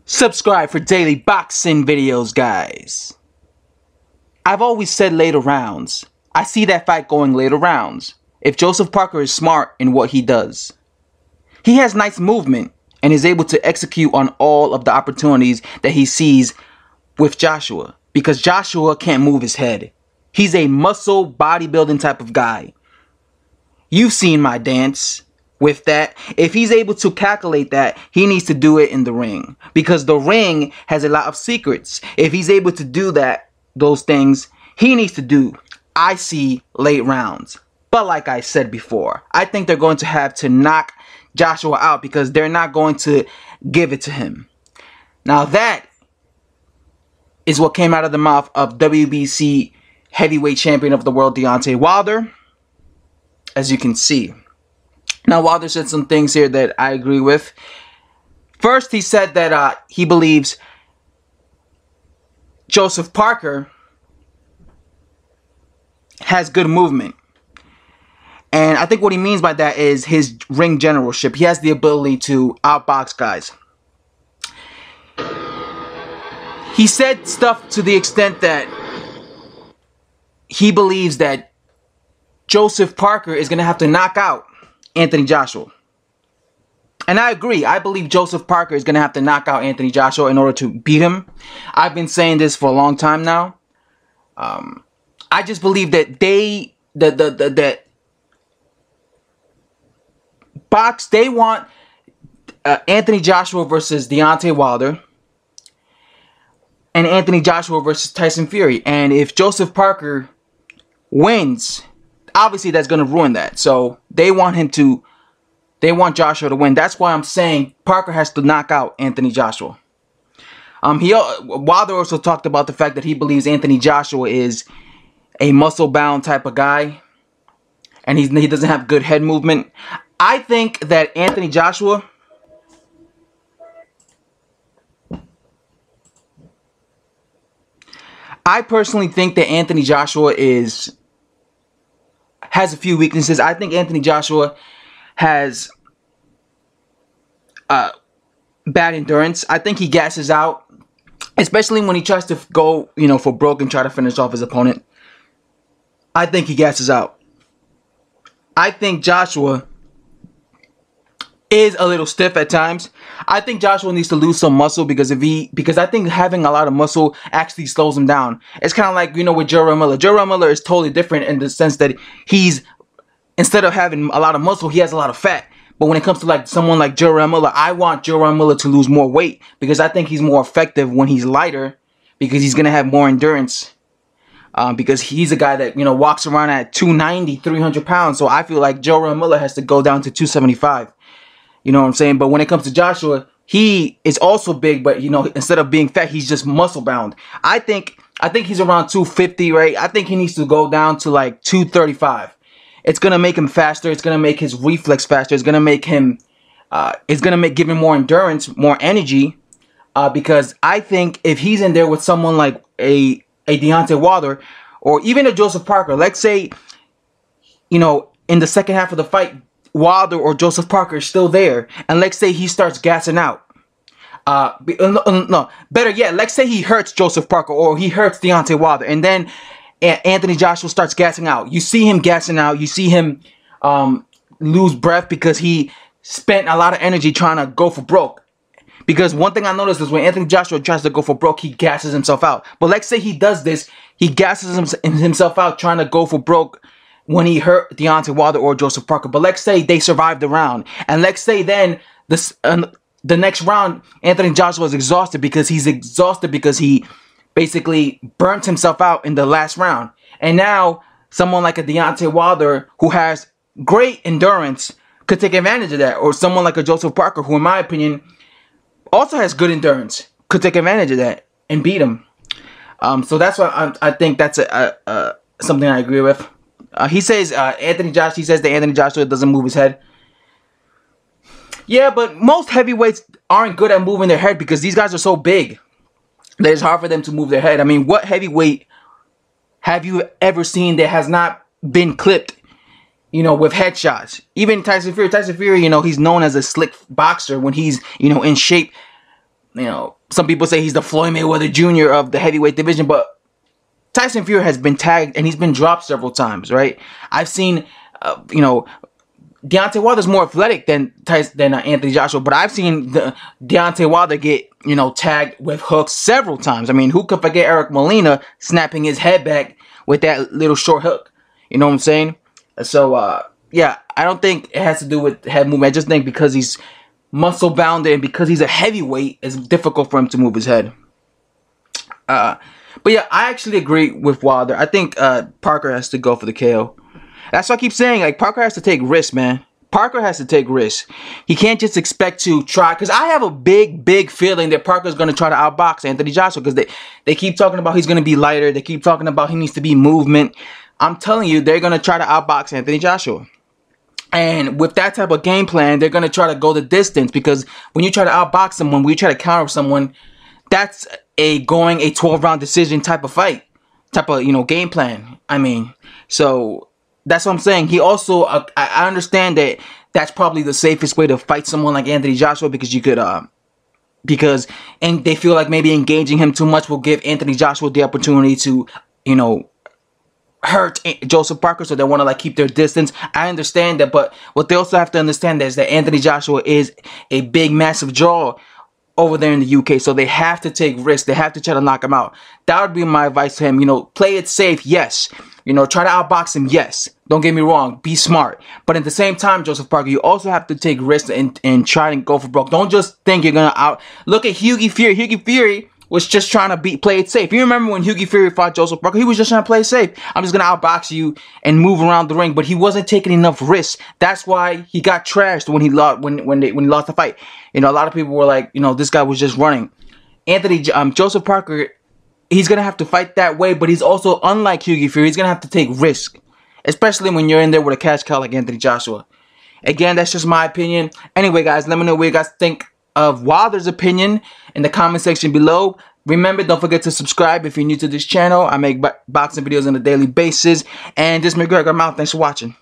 Subscribe for daily boxing videos, guys. I've always said later rounds. I see that fight going later rounds. If Joseph Parker is smart in what he does. He has nice movement and is able to execute on all of the opportunities that he sees with Joshua. Because Joshua can't move his head. He's a muscle bodybuilding type of guy. You've seen my dance. With that, if he's able to calculate that, he needs to do it in the ring. Because the ring has a lot of secrets. If he's able to do those things, he needs to do, I see, late rounds. But like I said before, I think they're going to have to knock Joshua out because they're not going to give it to him. Now that is what came out of the mouth of WBC heavyweight champion of the world, Deontay Wilder. As you can see. Now, Wilder said some things here that I agree with. First, he said that he believes Joseph Parker has good movement. And I think what he means by that is his ring generalship. He has the ability to outbox guys. He said stuff to the extent that he believes that Joseph Parker is going to have to knock out Anthony Joshua. And I agree. I believe Joseph Parker is going to have to knock out Anthony Joshua in order to beat him. I've been saying this for a long time now. I just believe that they want Anthony Joshua versus Deontay Wilder and Anthony Joshua versus Tyson Fury. And if Joseph Parker wins, obviously that's going to ruin that. So they want Joshua to win. That's why I'm saying Parker has to knock out Anthony Joshua. Wilder also talked about the fact that he believes Anthony Joshua is a muscle-bound type of guy. And he doesn't have good head movement. I think that Anthony Joshua I personally think that Anthony Joshua has a few weaknesses. I think Anthony Joshua has bad endurance. I think he gasses out, especially when he tries to go, for broke and try to finish off his opponent. I think he gasses out. I think Joshua is a little stiff at times. I think Joshua needs to lose some muscle because I think having a lot of muscle actually slows him down. It's kind of like, with Jarrell Miller. Jarrell Miller is totally different in the sense that instead of having a lot of muscle, he has a lot of fat. But when it comes to someone like Jarrell Miller, I want Jarrell Miller to lose more weight because I think he's more effective when he's lighter because he's going to have more endurance. Because he's a guy that, walks around at 290, 300 pounds. So I feel like Jarrell Miller has to go down to 275. You know what I'm saying? But when it comes to Joshua, he is also big, but instead of being fat, he's just muscle bound. I think he's around 250, right? I think he needs to go down to 235. It's gonna make him faster. It's gonna make his reflex faster. It's gonna make him. Give him more endurance, more energy. Because I think if he's in there with someone like a Deontay Wilder, or even a Joseph Parker, let's say, in the second half of the fight, Wilder or Joseph Parker is still there, and let's say he starts gassing out. No, better yet, let's say he hurts Joseph Parker or he hurts Deontay Wilder, and then Anthony Joshua starts gassing out. You see him gassing out. You see him lose breath because he spent a lot of energy trying to go for broke. Because one thing I noticed is when Anthony Joshua tries to go for broke, he gasses himself out. But let's say he does this, he gasses himself out trying to go for broke when he hurt Deontay Wilder or Joseph Parker. But let's say they survived the round. And let's say then the next round, Anthony Joshua is exhausted because he basically burnt himself out in the last round. And now someone like a Deontay Wilder who has great endurance could take advantage of that. Or someone like a Joseph Parker who, in my opinion, also has good endurance, could take advantage of that and beat him. So that's why I think that's something I agree with. He says that Anthony Joshua doesn't move his head. Yeah, but most heavyweights aren't good at moving their head because these guys are so big that it's hard for them to move their head. I mean, what heavyweight have you ever seen that has not been clipped, with headshots? Even Tyson Fury, he's known as a slick boxer when he's, in shape, some people say he's the Floyd Mayweather Jr. of the heavyweight division, but Tyson Fury has been tagged and he's been dropped several times, right? I've seen, you know, Deontay Wilder's more athletic than Anthony Joshua, but I've seen Deontay Wilder get, you know, tagged with hooks several times. I mean, who could forget Eric Molina snapping his head back with that little short hook? You know what I'm saying? So, yeah, I don't think it has to do with head movement. I just think because he's muscle bound and because he's a heavyweight, it's difficult for him to move his head. But yeah, I actually agree with Wilder. I think Parker has to go for the KO. That's what I keep saying. Like, Parker has to take risks, man. Parker has to take risks. He can't just expect to try. Because I have a big feeling that Parker's going to try to outbox Anthony Joshua. Because they keep talking about he's going to be lighter. They keep talking about he needs to be movement. I'm telling you, they're going to try to outbox Anthony Joshua. And with that type of game plan, they're going to try to go the distance. Because when you try to outbox someone, when you try to counter someone, that's going a 12-round decision type of fight. Type of, you know, game plan. I mean, so that's what I'm saying. He also, I understand that that's probably the safest way to fight someone like Anthony Joshua, because you could, and they feel like maybe engaging him too much will give Anthony Joshua the opportunity to, you know, hurt Joseph Parker, so they want to like keep their distance. I understand that, but what they also have to understand is that Anthony Joshua is a big, massive draw over there in the UK, so they have to take risks. They have to try to knock him out. That would be my advice to him. You know, play it safe, yes. You know, try to outbox him, yes. Don't get me wrong, be smart. But at the same time, Joseph Parker, you also have to take risks and try and go for broke. Don't just think you're gonna out. Look at Hughie Fury. Hughie Fury was just trying to play it safe. You remember when Hughie Fury fought Joseph Parker? He was just trying to play it safe. I'm just gonna outbox you and move around the ring, but he wasn't taking enough risks. That's why he got trashed when he lost when he lost the fight. You know, a lot of people were like, you know, this guy was just running. Joseph Parker, he's gonna have to fight that way, but he's also, unlike Hughie Fury, he's gonna have to take risk, especially when you're in there with a cash cow like Anthony Joshua. Again, that's just my opinion. Anyway, guys, let me know what you guys think of Wilder's opinion in the comment section below. Remember, don't forget to subscribe if you're new to this channel. I make boxing videos on a daily basis. And this is McGregor. I'm out. Thanks for watching.